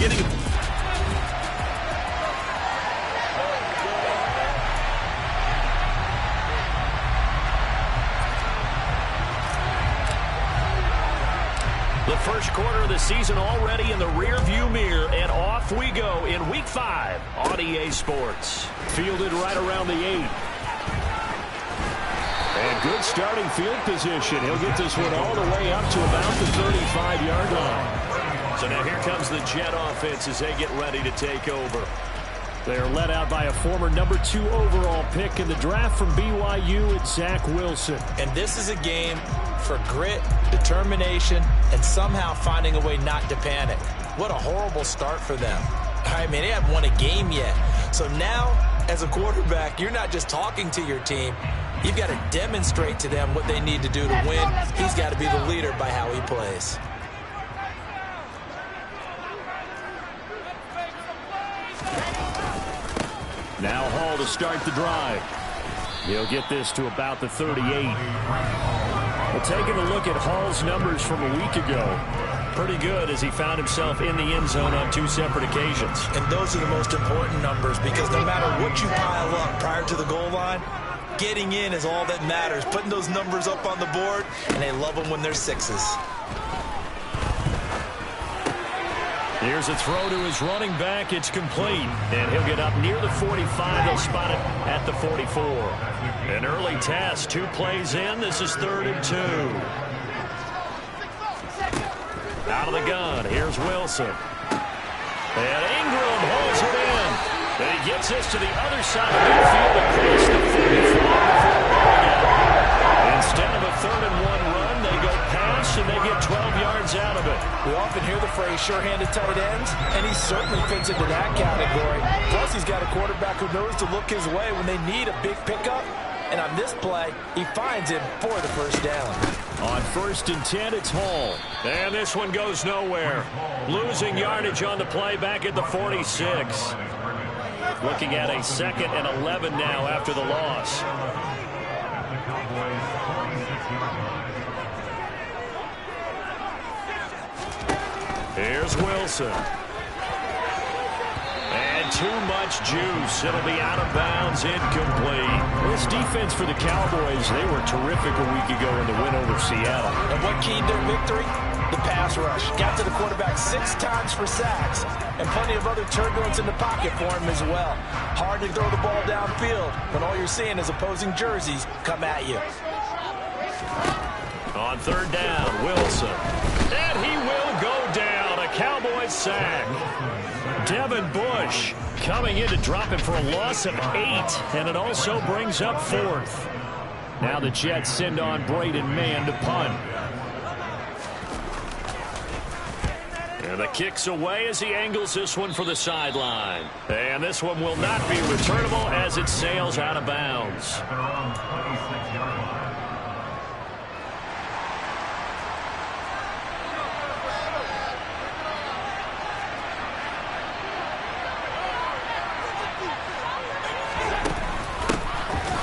beginning of the first quarter of the season already in the rear-view mirror, and off we go in Week 5 on EA Sports. Fielded right around the 8. And good starting field position. He'll get this one all the way up to about the 35-yard line. So now here comes the Jet offense as they get ready to take over. They're led out by a former number 2 overall pick in the draft from BYU, it's Zach Wilson. And this is a game for grit, determination, and somehow finding a way not to panic. What a horrible start for them. I mean, they haven't won a game yet. So now, as a quarterback, you're not just talking to your team. You've got to demonstrate to them what they need to do to win. He's got to be the leader by how he plays. Now Hall to start the drive. He'll get this to about the 38. Well, taking a look at Hall's numbers from a week ago, pretty good as he found himself in the end zone on 2 separate occasions. And those are the most important numbers because no matter what you pile up prior to the goal line, getting in is all that matters. Putting those numbers up on the board, and they love them when they're 6s. Here's a throw to his running back. It's complete. And he'll get up near the 45. They'll spot it at the 44. An early test. 2 plays in. This is 3rd and 2. Out of the gun. Here's Wilson. And Ingram holds it in. And he gets this to the other side of the field across the 45. Instead of a 3rd and 1 run, they go pass and they get 12 yards out of it. We often hear the phrase sure-handed tight ends, and he certainly fits into that category. Plus, he's got a quarterback who knows to look his way when they need a big pickup. And on this play, he finds him for the first down. On 1st and 10, it's Hall. And this one goes nowhere. Losing yardage on the play back at the 46. Looking at a 2nd and 11 now after the loss. Here's Wilson. And too much juice. It'll be out of bounds, incomplete. This defense for the Cowboys, they were terrific a week ago in the win over Seattle. And what keyed their victory? The pass rush. Got to the quarterback 6 times for sacks. And plenty of other turbulence in the pocket for him as well. Hard to throw the ball downfield when all you're seeing is opposing jerseys come at you. On 3rd down, Wilson. And he will go down. A Cowboys sack. Devin Bush coming in to drop him for a loss of 8. And it also brings up 4th. Now the Jets send on Braden Mann to punt. And the kick's away as he angles this one for the sideline. And this one will not be returnable as it sails out of bounds.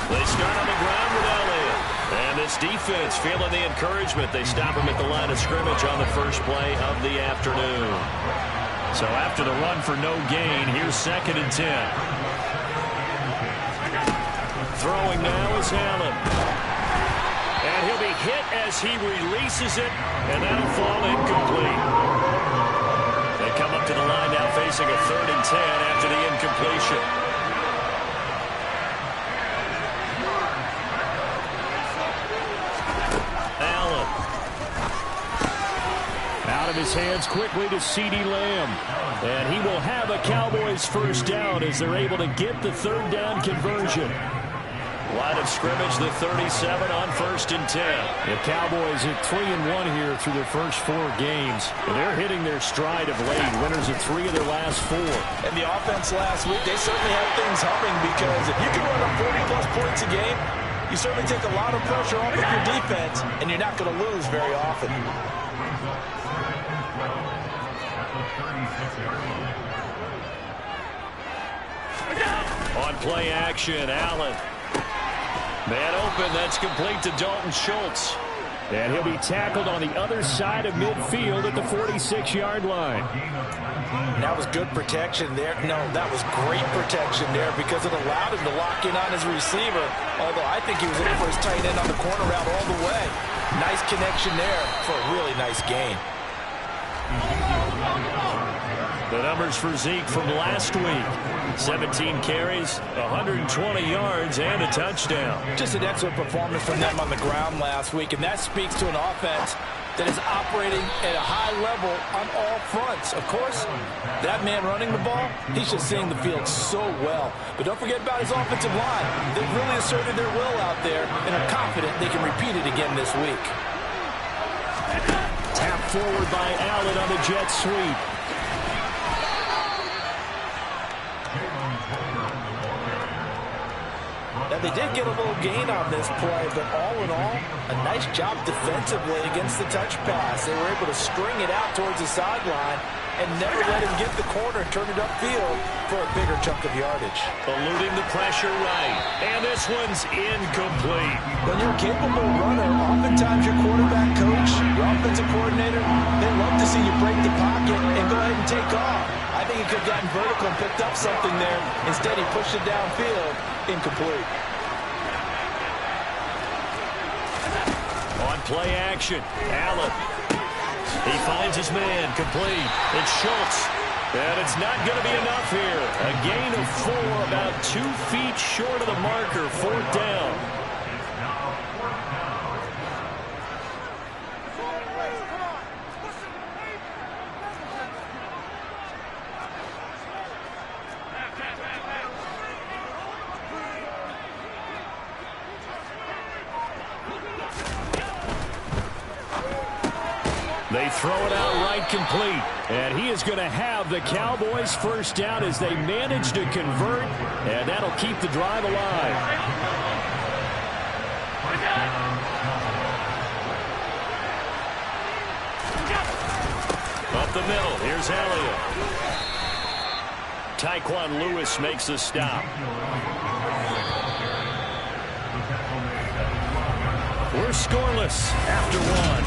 They start on the ground with Elliott. And this defense feeling the encouragement. They stop him at the line of scrimmage on the first play of the afternoon. So after the run for no gain, here's 2nd and 10. Throwing now is Allen. And he'll be hit as he releases it, and that'll fall incomplete. They come up to the line now facing a 3rd and 10 after the incompletion. Out of his hands quickly to CeeDee Lamb. And he will have a Cowboys first down as they're able to get the 3rd down conversion. Line of scrimmage, the 37 on 1st and 10. The Cowboys at 3-1 here through their first 4 games. And they're hitting their stride of late. Winners of 3 of their last 4. And the offense last week, they certainly had things humming because if you can run up 40-plus points a game, you certainly take a lot of pressure off of your defense, and you're not going to lose very often. On play action, Allen. Man open, that's complete to Dalton Schultz. And he'll be tackled on the other side of midfield at the 46-yard line. That was good protection there. No, that was great protection there because it allowed him to lock in on his receiver. Although I think he was looking for his tight end on the corner route all the way. Nice connection there for a really nice gain. The numbers for Zeke from last week. 17 carries, 120 yards, and a touchdown. Just an excellent performance from them on the ground last week, and that speaks to an offense that is operating at a high level on all fronts. Of course, that man running the ball, he's just seeing the field so well. But don't forget about his offensive line. They've really asserted their will out there and are confident they can repeat it again this week. Tap forward by Allen on the jet sweep. Now, they did get a little gain on this play, but all in all, a nice job defensively against the touch pass. They were able to string it out towards the sideline and never let him get the corner and turn it upfield for a bigger chunk of yardage. Eluding the pressure right, and this one's incomplete. When you're a capable runner, oftentimes your quarterback coach, your offensive coordinator, they love to see you break the pocket and go ahead and take off. I think he could have gotten vertical and picked up something there. Instead, he pushed it downfield. Incomplete. On play action, Allen. He finds his man, complete. It's Schultz. And it's not going to be enough here. A gain of 4, about 2 feet short of the marker, 4th down. They throw it out right complete. And he is going to have the Cowboys first down as they manage to convert. And that'll keep the drive alive. Up the middle. Here's Elliott. Tyquan Lewis makes the stop. We're scoreless after 1.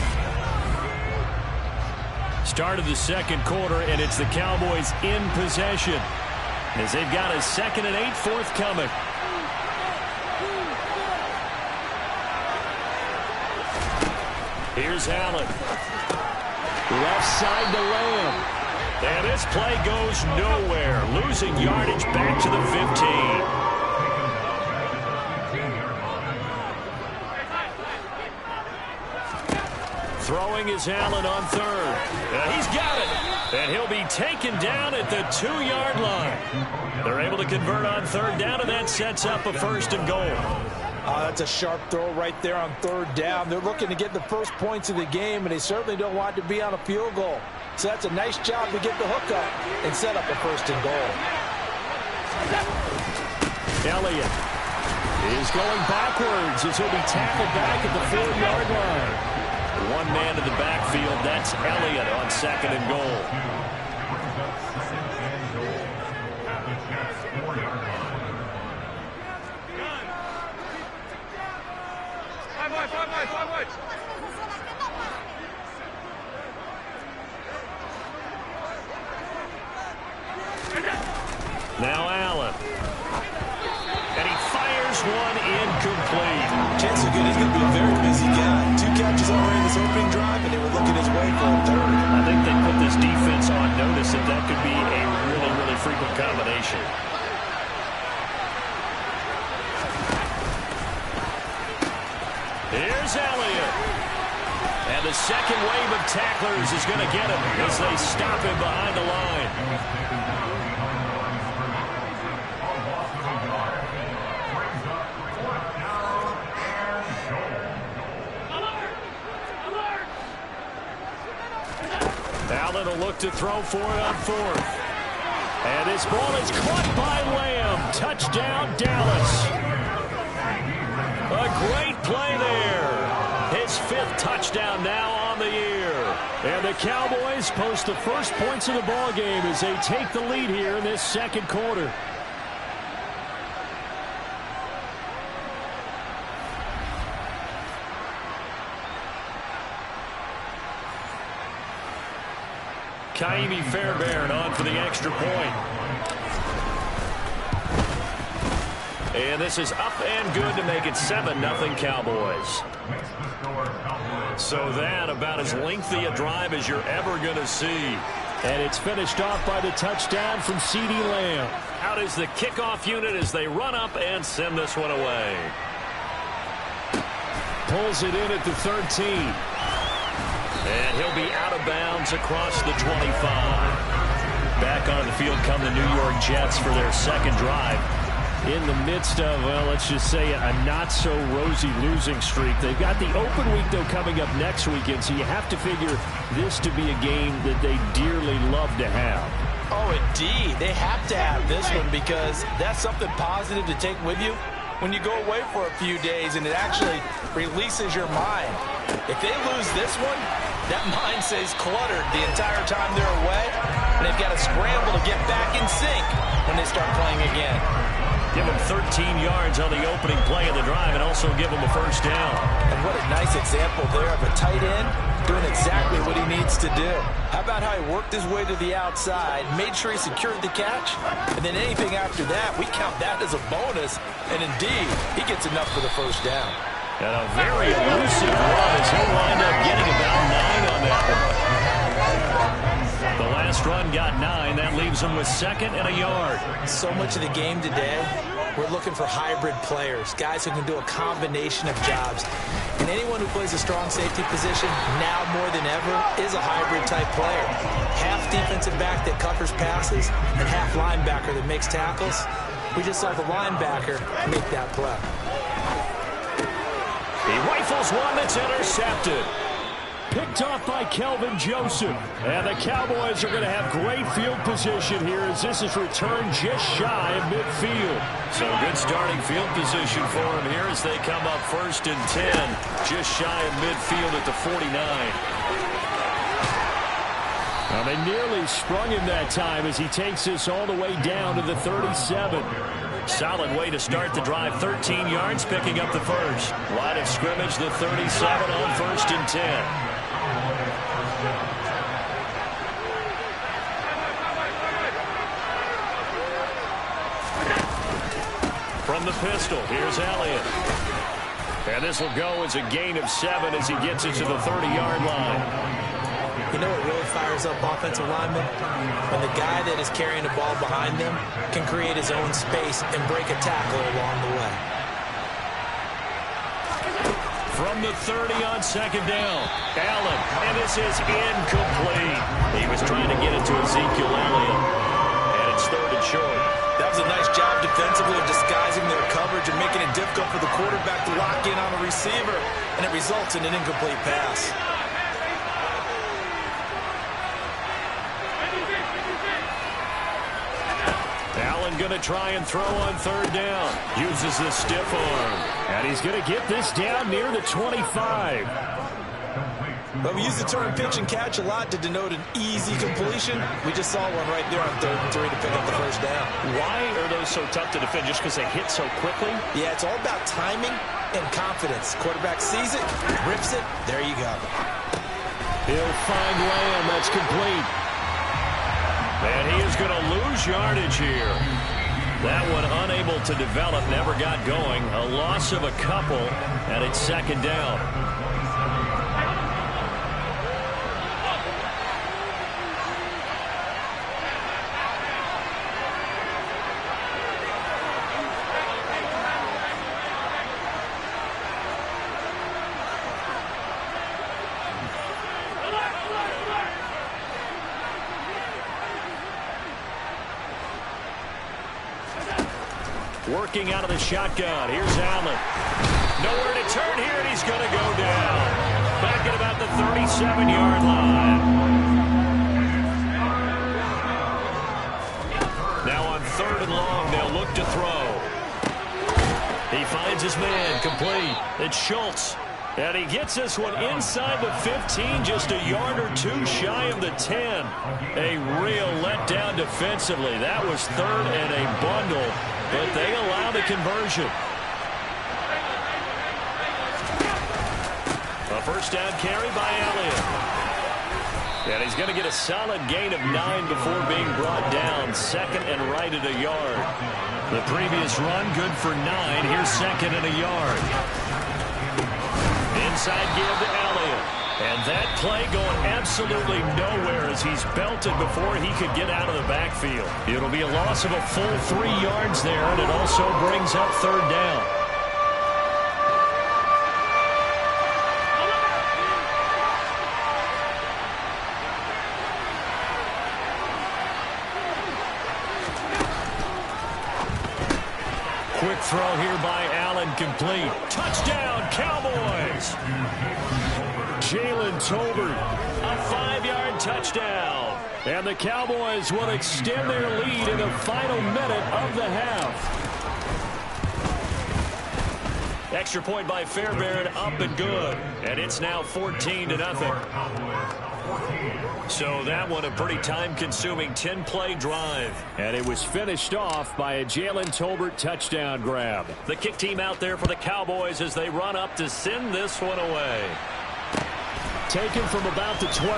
Start of the second quarter, and it's the Cowboys in possession as they've got a 2nd and 8 forthcoming. Here's Allen. Left side to Lamb. And this play goes nowhere. Losing yardage back to the 15. Throwing is Allen on 3rd. He's got it. And he'll be taken down at the 2-yard line. They're able to convert on 3rd down, and that sets up a 1st and goal. That's a sharp throw right there on 3rd down. They're looking to get the first points of the game, and they certainly don't want to be on a field goal. So that's a nice job to get the hook up and set up a 1st and goal. Elliott is going backwards as he'll be tackled back at the 4-yard line. One man in the backfield, that's Elliott on 2nd and goal. Now Allen. And he fires one incomplete. Chances are good he's going to be a very busy guy. 2 catches already in this opening drive, and they were looking his way for a 3rd. I think they put this defense on notice that that could be a really, really frequent combination. Here's Elliott. And the second wave of tacklers is going to get him as they stop him behind the line. Allen will look to throw for it on 4th. And this ball is caught by Lamb. Touchdown, Dallas. A great play there. His 5th touchdown now on the year. And the Cowboys post the first points of the ball game as they take the lead here in this second quarter. Kaimi Fairbairn on for the extra point. And this is up and good to make it 7-0 Cowboys. So that about as lengthy a drive as you're ever going to see. And it's finished off by the touchdown from CeeDee Lamb. Out is the kickoff unit as they run up and send this one away. Pulls it in at the 13. And he'll be out of bounds across the 25. Back on the field come the New York Jets for their second drive. In the midst of, well, let's just say a not-so-rosy losing streak. They've got the open week, though, coming up next weekend, so you have to figure this to be a game that they dearly love to have. Oh, indeed. They have to have this one because that's something positive to take with you when you go away for a few days, and it actually releases your mind. If they lose this one, that mind stays cluttered the entire time they're away, and they've got to scramble to get back in sync when they start playing again. Give him 13 yards on the opening play of the drive and also give him a first down. And what a nice example there of a tight end doing exactly what he needs to do. How about how he worked his way to the outside, made sure he secured the catch, and then anything after that, we count that as a bonus. And indeed, he gets enough for the first down. And a very elusive run as he'll wind up getting about 9 on that one. The last run got 9. That leaves him with 2nd and a yard. So much of the game today, we're looking for hybrid players, guys who can do a combination of jobs. And anyone who plays a strong safety position, now more than ever, is a hybrid-type player. Half defensive back that covers passes and half linebacker that makes tackles. We just saw the linebacker make that play. He rifles one that's intercepted. Picked off by Kelvin Joseph. And the Cowboys are going to have great field position here as this is returned just shy of midfield. So good starting field position for him here as they come up 1st and 10. Just shy of midfield at the 49. Well, they nearly sprung him that time as he takes this all the way down to the 37. Solid way to start the drive. 13 yards, picking up the first. Line of scrimmage, the 37 on 1st and 10. From the pistol, here's Elliott. And this will go as a gain of 7 as he gets it to the 30-yard line. You know what really fires up offensive linemen? When the guy that is carrying the ball behind them can create his own space and break a tackle along the way. From the 30 on 2nd down, Allen, and this is incomplete. He was trying to get it to Ezekiel Elliott, and it's 3rd and short. That was a nice job defensively of disguising their coverage and making it difficult for the quarterback to lock in on a receiver, and it results in an incomplete pass. Allen going to try and throw on 3rd down. Uses the stiff arm. And he's going to get this down near the 25. Well, we use the term pitch and catch a lot to denote an easy completion. We just saw one right there on 3rd and 3 to pick up the first down. Why are those so tough to defend? Just because they hit so quickly? Yeah, it's all about timing and confidence. Quarterback sees it, rips it, there you go. He'll find Lamb. That's complete. And he is going to lose yardage here. That one unable to develop, never got going. A loss of a couple, and it's 2nd down. Working out of the shotgun. Here's Allen. Nowhere to turn here, and he's going to go down. Back at about the 37-yard line. Now on 3rd and long, they'll look to throw. He finds his man, complete. It's Schultz. And he gets this one inside the 15, just a yard or 2 shy of the 10. A real letdown defensively. That was 3rd and a bundle, but they allow the conversion. A first down carry by Elliott. And he's going to get a solid gain of 9 before being brought down. Second and right at a yard. The previous run, good for 9. Here's second and a yard. Inside give to Elliott. And that play going absolutely nowhere as he's belted before he could get out of the backfield. It'll be a loss of a full 3 yards there, and it also brings up third down. Quick throw here by Allen, complete. Touchdown, Cowboys! Jalen Tolbert, a 5-yard touchdown. And the Cowboys will extend their lead in the final minute of the half. Extra point by Fairbairn, up and good. And it's now 14-0. So that one a pretty time-consuming 10-play drive. And it was finished off by a Jalen Tolbert touchdown grab. The kick team out there for the Cowboys as they run up to send this one away. Taken from about the 12.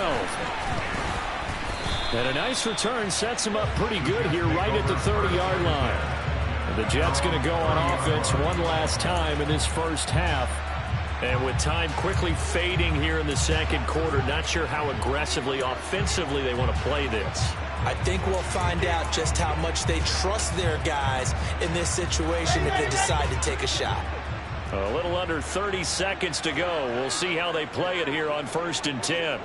And a nice return sets him up pretty good here right at the 30-yard line. And the Jets going to go on offense one last time in this first half. And with time quickly fading here in the second quarter, not sure how aggressively, offensively they want to play this. I think we'll find out just how much they trust their guys in this situation if they decide to take a shot. A little under 30 seconds to go. We'll see how they play it here on 1st and 10.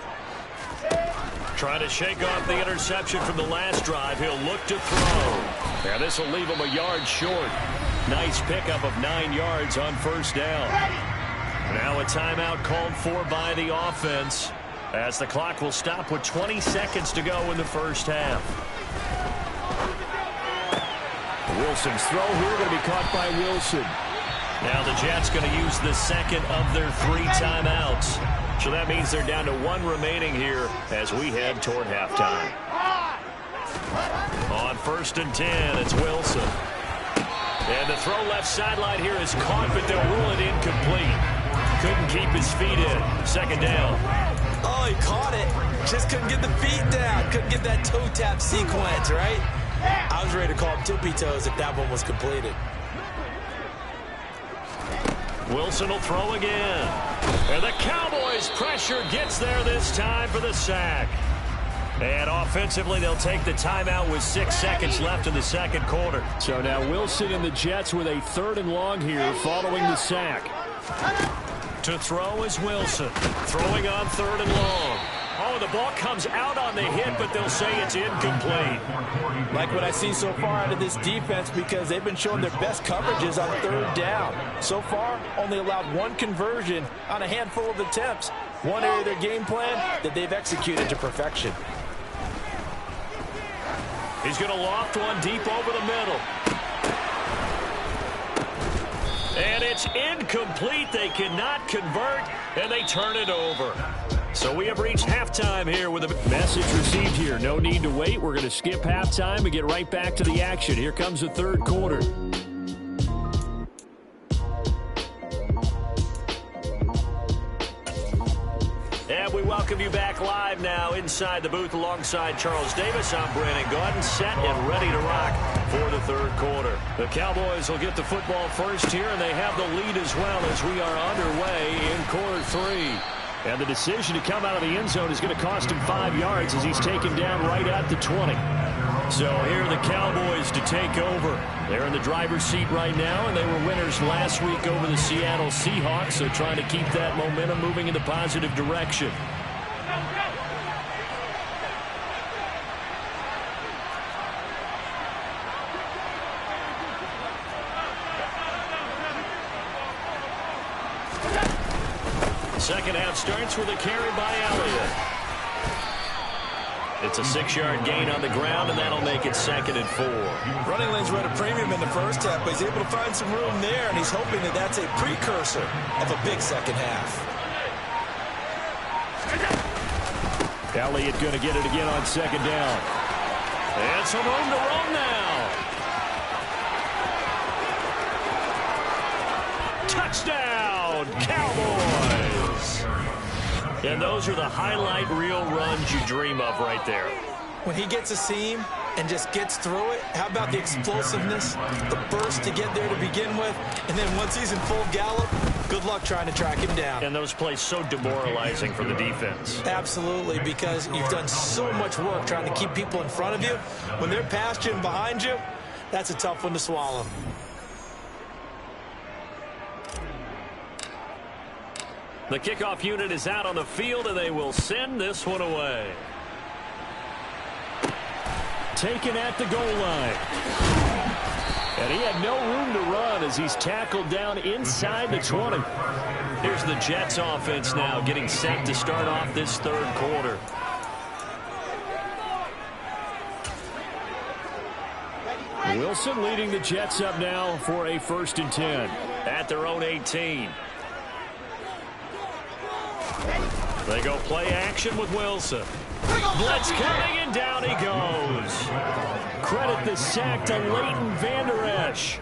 Trying to shake off the interception from the last drive. He'll look to throw. Now this will leave him a yard short. Nice pickup of 9 yards on first down. Now a timeout called for by the offense as the clock will stop with 20 seconds to go in the first half. Wilson's throw here going to be caught by Wilson. Now the Jets going to use the second of their 3 timeouts. So that means they're down to 1 remaining here as we head toward halftime. On 1st and 10, it's Wilson. And the throw left sideline here is caught, but they'll rule it incomplete. Couldn't keep his feet in. Second down. Oh, he caught it. Just couldn't get the feet down. Couldn't get that toe tap sequence, right? I was ready to call him tippy toes if that one was completed. Wilson will throw again. And the Cowboys pressure gets there this time for the sack. And offensively, they'll take the timeout with 6 seconds left in the second quarter. So now Wilson and the Jets with a 3rd and long here following the sack. To throw is Wilson. Throwing on 3rd and long. Oh, the ball comes out on the hit, but they'll say it's incomplete. Like what I see so far out of this defense because they've been showing their best coverages on 3rd down. So far, only allowed 1 conversion on a handful of attempts. One area of their game plan that they've executed to perfection. He's going to loft one deep over the middle. And it's incomplete. They cannot convert, and they turn it over. So we have reached halftime here with a message received here. No need to wait. We're going to skip halftime and get right back to the action. Here comes the third quarter. And we welcome you back live now inside the booth alongside Charles Davis. I'm Brandon Gaudin, set and ready to rock for the third quarter. The Cowboys will get the football first here, and they have the lead as well as we are underway in quarter 3. And the decision to come out of the end zone is going to cost him 5 yards as he's taken down right at the 20. So here are the Cowboys to take over. They're in the driver's seat right now, and they were winners last week over the Seattle Seahawks, so trying to keep that momentum moving in the positive direction. Second half starts with a carry by Elliott. It's a 6-yard gain on the ground, and that'll make it 2nd and 4. Running lanes were at a premium in the first half, but he's able to find some room there, and he's hoping that that's a precursor of a big second half. Elliott going to get it again on 2nd down. And some room to run now. Touchdown, Cowboys! And those are the highlight reel runs you dream of right there. When he gets a seam and just gets through it, how about the explosiveness, the burst to get there to begin with, and then once he's in full gallop, good luck trying to track him down. And those plays so demoralizing for the defense. Absolutely, because you've done so much work trying to keep people in front of you. When they're past you and behind you, that's a tough one to swallow. The kickoff unit is out on the field, and they will send this one away. Taken at the goal line. And he had no room to run as he's tackled down inside the 20. Here's the Jets offense now getting set to start off this third quarter. Wilson leading the Jets up now for a 1st and 10 at their own 18. They go play action with Wilson. Blitz coming, and down he goes. Credit the sack to Leighton Vander Esch.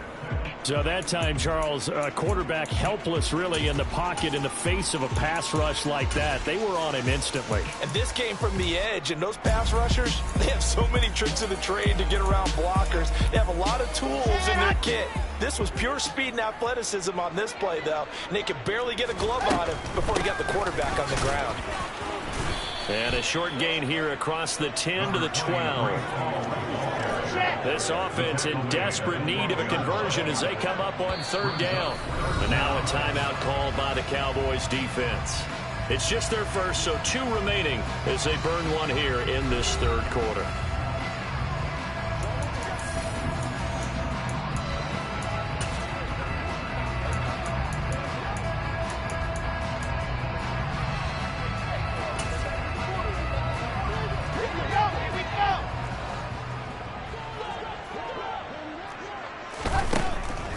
So that time, Charles, quarterback helpless really in the pocket in the face of a pass rush like that. They were on him instantly. And this came from the edge, and those pass rushers, they have so many tricks of the trade to get around blockers. They have a lot of tools in their kit. This was pure speed and athleticism on this play, though, and they could barely get a glove on him before he got the quarterback on the ground. And a short gain here across the 10 to the 12. This offense in desperate need of a conversion as they come up on 3rd down. And now a timeout called by the Cowboys defense. It's just their first, so 2 remaining as they burn one here in this 3rd quarter.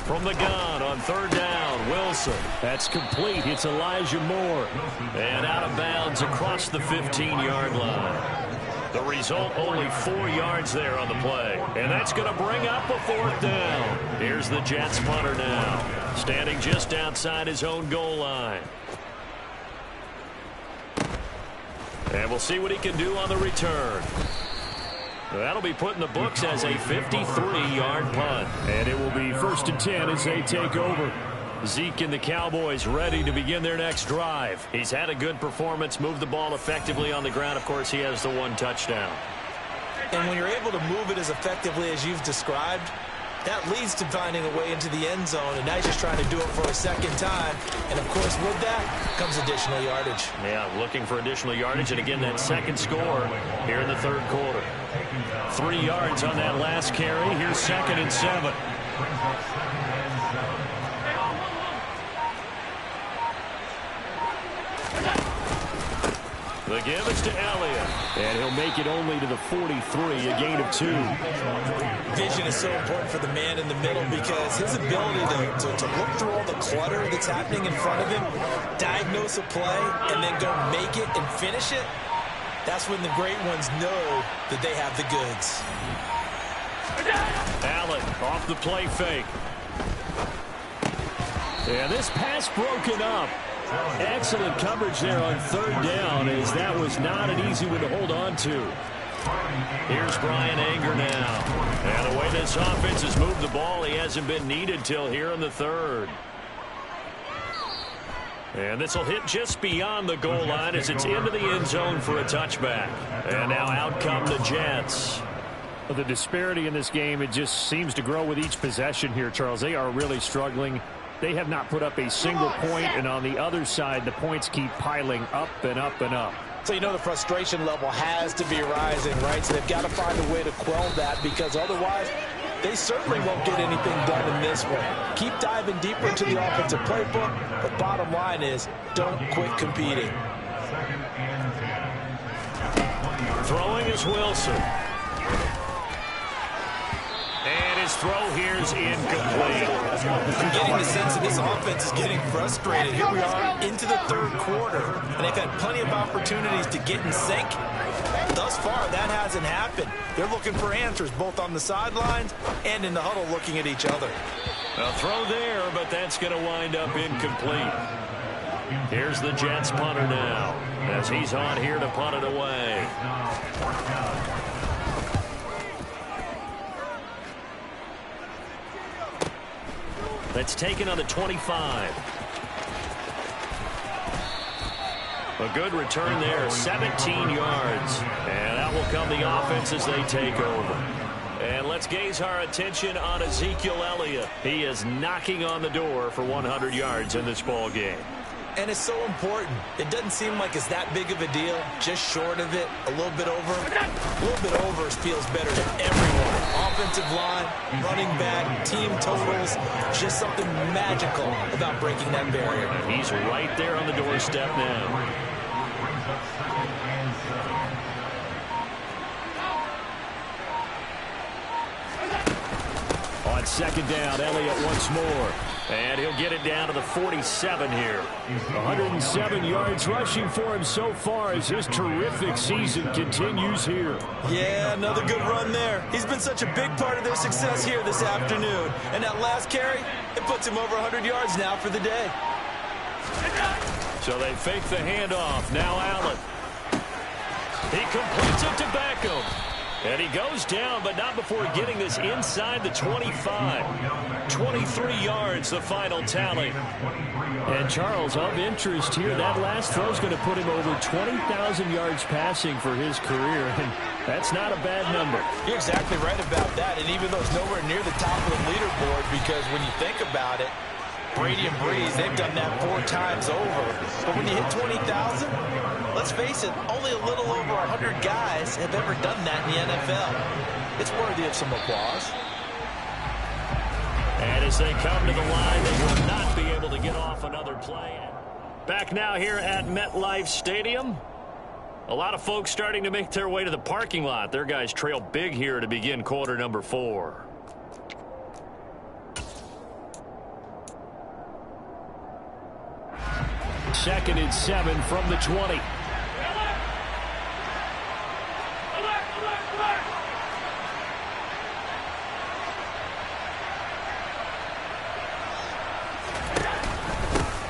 From the gun on 3rd down, Wilson. That's complete. It's Elijah Moore. And out of bounds across the 15-yard line. The result, only 4 yards there on the play. And that's going to bring up a 4th down. Here's the Jets punter now, standing just outside his own goal line. And we'll see what he can do on the return. That'll be put in the books as a 53-yard punt. And it will be 1st and 10 as they take over. Zeke and the Cowboys ready to begin their next drive. He's had a good performance, moved the ball effectively on the ground. Of course, he has the 1 touchdown. And when you're able to move it as effectively as you've described, that leads to finding a way into the end zone, and now he's just trying to do it for a 2nd time. And, of course, with that comes additional yardage. Yeah, looking for additional yardage, and again, that 2nd score here in the 3rd quarter. 3 yards on that last carry. Here's 2nd and 7. The give is to Elliott, and he'll make it only to the 43, a gain of 2. Vision is so important for the man in the middle because his ability to look through all the clutter that's happening in front of him, diagnose a play, and then go make it and finish it, that's when the great ones know that they have the goods. Allen off the play fake. And this pass broken up. Excellent coverage there on 3rd down, as that was not an easy one to hold on to. Here's Brian Anger now. And the way this offense has moved the ball, he hasn't been needed till here in the 3rd. And this will hit just beyond the goal line as it's into the end zone for a touchback. And now out come the Jets. The disparity in this game, it just seems to grow with each possession here, Charles. They are really struggling. They have not put up a single point, and on the other side, the points keep piling up and up and up. So you know the frustration level has to be rising, right? So they've got to find a way to quell that, because otherwise they certainly won't get anything done in this one. Keep diving deeper into the offensive playbook, but bottom line is don't quit competing. Throwing is Wilson. And his throw here is incomplete. I'm getting the sense that this offense is getting frustrated. Here we are into the 3rd quarter, and they've had plenty of opportunities to get in sync. Thus far, that hasn't happened. They're looking for answers both on the sidelines and in the huddle looking at each other. A throw there, but that's going to wind up incomplete. Here's the Jets punter now, as he's on here to punt it away. That's taken on the 25. A good return there, 17 yards. And out will come the offense as they take over. And let's gaze our attention on Ezekiel Elliott. He is knocking on the door for 100 yards in this ball game. And it's so important. It doesn't seem like it's that big of a deal. Just short of it, a little bit over. A little bit over feels better to everyone. Offensive line, running back, team totals. Just something magical about breaking that barrier. He's right there on the doorstep now. On second down, Elliott once more. And he'll get it down to the 47 here. 107 yards rushing for him so far as his terrific season continues here. Yeah, another good run there. He's been such a big part of their success here this afternoon. And that last carry, it puts him over 100 yards now for the day. So they fake the handoff. Now Allen. He completes it to Beckham. And he goes down, but not before getting this inside the 25. 23 yards, the final tally. And Charles, of interest here, that last throw is going to put him over 20,000 yards passing for his career. And that's not a bad number. You're exactly right about that. And even though it's nowhere near the top of the leaderboard, because when you think about it, Brady and Breeze, they've done that 4 times over. But when you hit 20,000, let's face it, only a little over 100 guys have ever done that in the NFL. It's worthy of some applause. And as they come to the line, they will not be able to get off another play. Back now here at MetLife Stadium. A lot of folks starting to make their way to the parking lot. Their guys trail big here to begin quarter number 4. Second and 7 from the 20.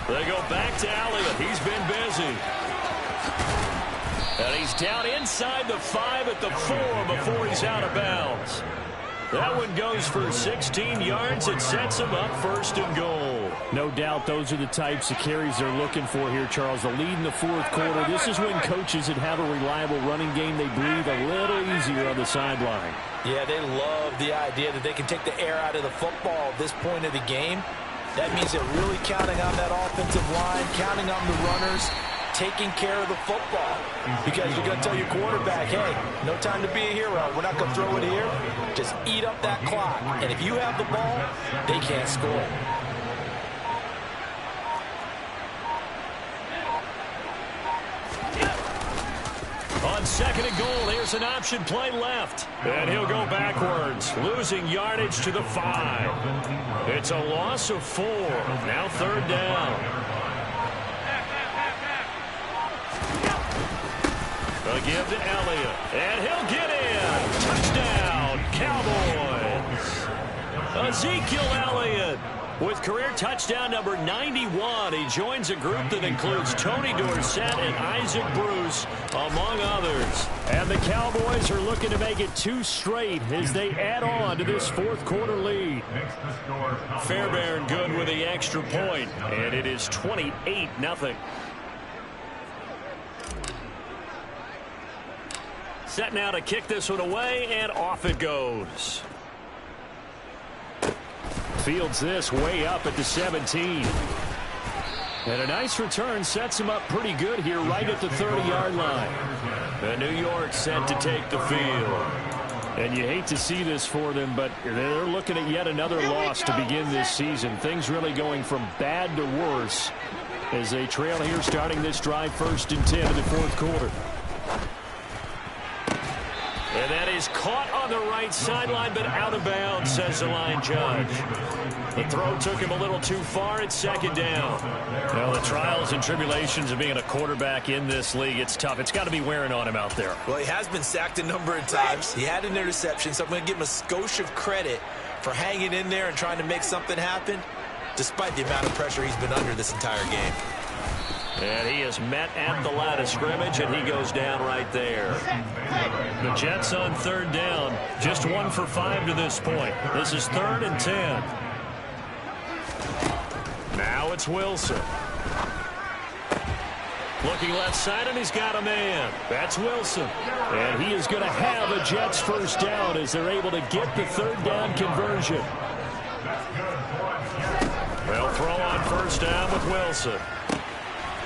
They go back to Elliott. He's been busy. And he's down inside the 5 at the 4 before he's out of bounds. That one goes for 16 yards. It sets him up first and goal. No doubt those are the types of carries they're looking for here, Charles. The lead in the 4th quarter. This is when coaches that have a reliable running game, they breathe a little easier on the sideline. Yeah, they love the idea that they can take the air out of the football at this point of the game. That means they're really counting on that offensive line, counting on the runners, taking care of the football. Because you're going to tell your quarterback, hey, no time to be a hero. We're not going to throw it here. Just eat up that clock. And if you have the ball, they can't score. On second and goal, here's an option play left. And he'll go backwards, losing yardage to the 5. It's a loss of 4. Now third down. A give to Elliott, and he'll get in. Touchdown, Cowboys. Ezekiel Elliott with career touchdown number 91. He joins a group that includes Tony Dorsett and Isaac Bruce, among others. And the Cowboys are looking to make it 2 straight as they add on to this 4th quarter lead. Fairbairn good with the extra point, and it is 28-0. Set now to kick this one away, and off it goes. Fields this way up at the 17. And a nice return sets him up pretty good here right at the 30-yard line. And New York set to take the field. And you hate to see this for them, but they're looking at yet another loss to begin this season. Things really going from bad to worse as they trail here starting this drive 1st and 10 in the 4th quarter. And that is caught on the right sideline, but out of bounds, says the line judge. The throw took him a little too far at second down. Well, the trials and tribulations of being a quarterback in this league, it's tough. It's got to be wearing on him out there. Well, he has been sacked a number of times. He had an interception, so I'm going to give him a skosh of credit for hanging in there and trying to make something happen, despite the amount of pressure he's been under this entire game. And he is met at the line of scrimmage, and he goes down right there. The Jets on third down. Just 1 for 5 to this point. This is 3rd and 10. Now it's Wilson. Looking left side, and he's got a man. That's Wilson. And he is going to have a Jets first down as they're able to get the 3rd down conversion. They'll throw on first down with Wilson.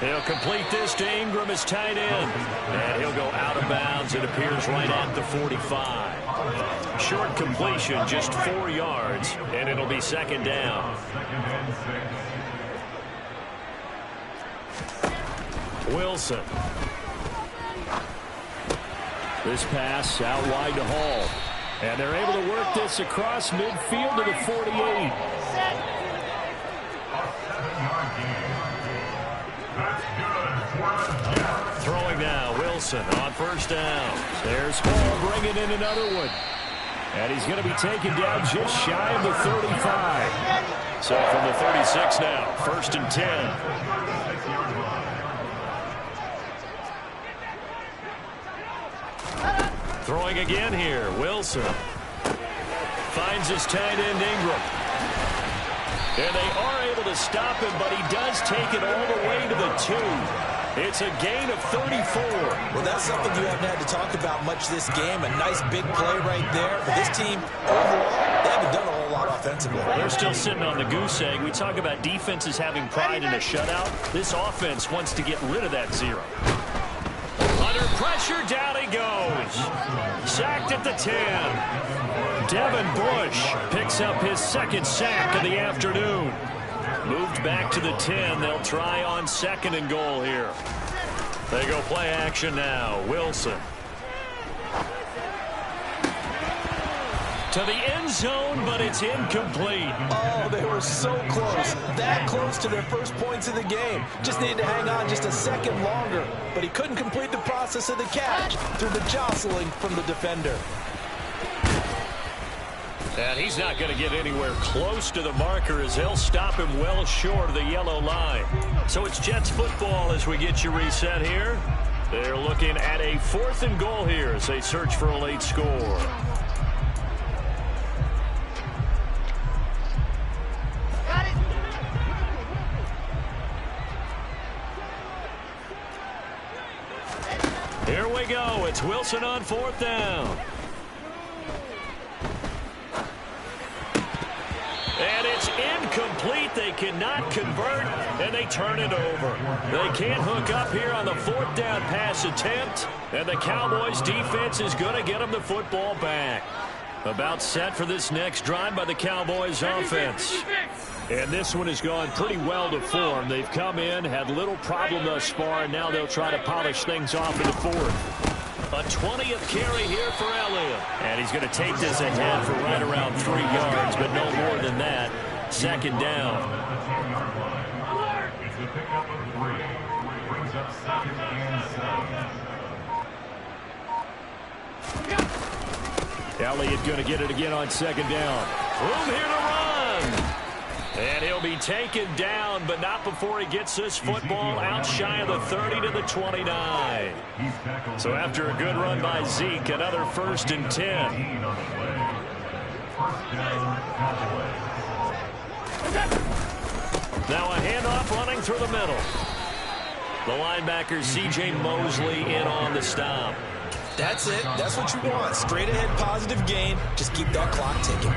He'll complete this to Ingram as tight end. And he'll go out of bounds. It appears right at the 45. Short completion, just 4 yards, and it'll be 2nd down. Wilson. This pass out wide to Hall. And they're able to work this across midfield to the 48. Throwing now, Wilson on first down. There's Hall bringing in another one. And he's going to be taken down just shy of the 35. So from the 36 now, 1st and 10. Throwing again here, Wilson. Finds his tight end, Ingram. And they are able to stop him, but he does take it all the way to the 2. It's a gain of 34. Well, that's something you haven't had to talk about much this game. A nice big play right there. But this team, overall, they haven't done a whole lot offensively. They're still sitting on the goose egg. We talk about defenses having pride in a shutout. This offense wants to get rid of that 0. Under pressure, down he goes. Sacked at the 10. Devin Bush picks up his 2nd sack of the afternoon. Moved back to the 10. They'll try on 2nd and goal here. They go play action now. Wilson. To the end zone, but it's incomplete. Oh, they were so close. That close to their first points of the game. Just needed to hang on just a second longer. But he couldn't complete the process of the catch through the jostling from the defender. And he's not going to get anywhere close to the marker as they'll stop him well short of the yellow line. So it's Jets football as we get you reset here. They're looking at a 4th and goal here as they search for a late score. Here we go. It's Wilson on 4th down. And it's incomplete. They cannot convert, and they turn it over. They can't hook up here on the 4th down pass attempt, and the Cowboys defense is going to get them the football back. About set for this next drive by the Cowboys offense. And this one has gone pretty well to form. They've come in, had little problem thus far, and now they'll try to polish things off in the 4th. A 20th carry here for Elliott. And he's going to take this ahead for right around 3 yards, but no more than that. 2nd down. Elliott going to get it again on 2nd down. Room here to run. And he'll be taken down, but not before he gets this football out shy of the 30 to the 29. So after a good run by Zeke, another 1st and 10. Now a handoff running through the middle. The linebacker C.J. Mosley in on the stop. That's it. That's what you want. Straight ahead positive gain. Just keep that clock ticking.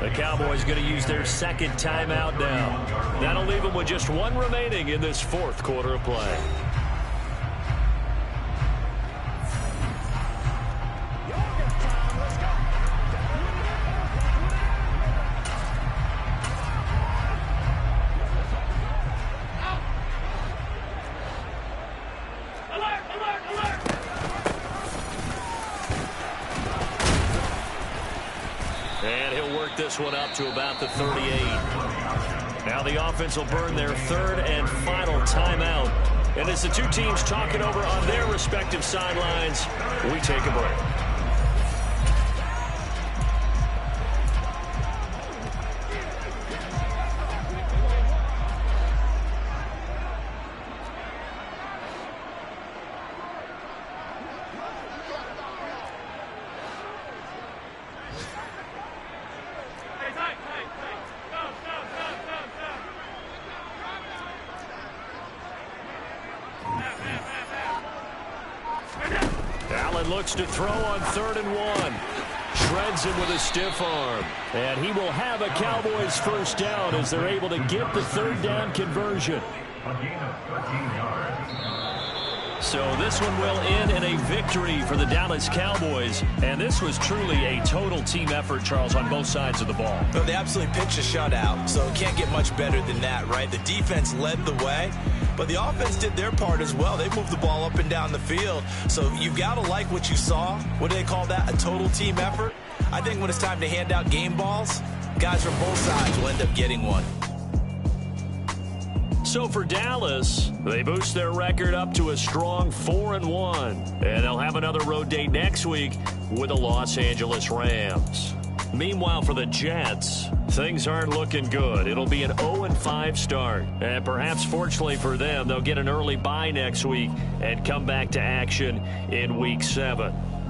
The Cowboys going to use their 2nd timeout now. That'll leave them with just 1 remaining in this 4th quarter of play. This one up to about the 38. Now the offense will burn their 3rd and final timeout. And as the two teams talk it over on their respective sidelines, we take a break. looks to throw on 3rd and 1. Shreds him with a stiff arm. And he will have a Cowboys first down as they're able to get the 3rd down conversion. So this one will end in a victory for the Dallas Cowboys. And this was truly a total team effort, Charles, on both sides of the ball. Well, they absolutely pitched a shutout, so it can't get much better than that, right? The defense led the way, but the offense did their part as well. They moved the ball up and down the field. So you've got to like what you saw. What do they call that? A total team effort? I think when it's time to hand out game balls, guys from both sides will end up getting one. So for Dallas, they boost their record up to a strong 4-1. And they'll have another road date next week with the Los Angeles Rams. Meanwhile, for the Jets, things aren't looking good. It'll be an 0-5 start. And perhaps fortunately for them, they'll get an early bye next week and come back to action in Week 7.